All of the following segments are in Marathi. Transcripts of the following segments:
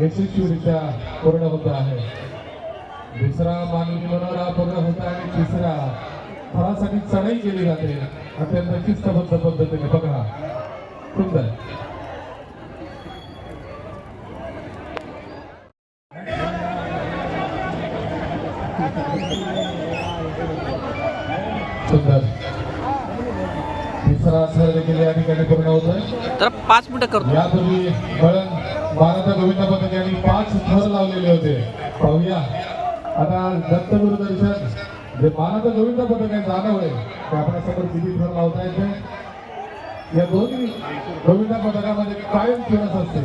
यशस्वीरित्या पूर्ण होत आहे. दुसरा मानवी मनोरा पूर्ण होत आहे आणि तिसरा फळासाठी चढाई केली जाते अत्यंत शिस्तबद्ध पद्धतीने. बघा सुंदर. सुंदर. तिसरा सर देखील या ठिकाणी पूर्ण होतोय. तर 5 मिनिटं करतो. यापूर्वी बळण बाराचा गोविंद पथक यांनी 5 थर लावलेले होते. पाहूया आता दत्तगुरु दर्शन जे बाराचा गोविंद पथक आहे जाणव आहे ते आपल्या समोर किती थर लावता येते. या दोन्ही गोविंद पथकामध्ये कायम फिरत असते.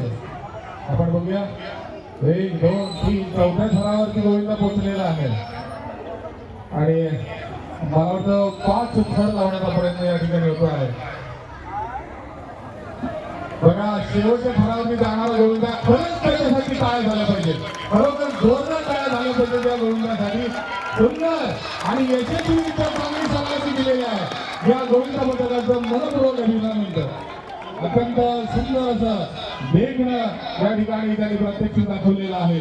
आपण बघूया 1 2 3 चौथ्या थरावरती गोविंद पोहोचलेला आहे आणि मला वाटतं 5 थर लावण्याचा प्रयत्न या ठिकाणी होतो आहे. बघा शेवटच्या थरावरती जाणारा गोविंदा खरंच त्याच्यासाठी काय झालं पाहिजे. खरोखर जोरदार काय झालं पाहिजे त्या गोविंदासाठी. सुंदर आणि यशस्वीरित्या चांगली सलामी दिलेली आहे. या गोविंद पथकाचं मनपूर्वक अभिनंदन. अत्यंत सुंदर असं वेगळं या ठिकाणी त्यांनी प्रत्यक्ष दाखवलेलं आहे.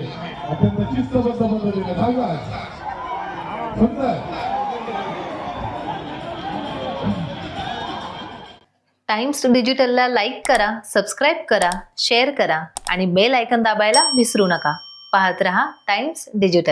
अत्यंत शिस्तबद्ध पद्धतीने सांगा. सुंदर. टाइम्स डिजिटलला लाईक करा, सबस्क्राईब करा, शेअर करा आणि बेल आयकॉन दाबायला विसरू नका. पाहत रहा टाइम्स डिजिटल.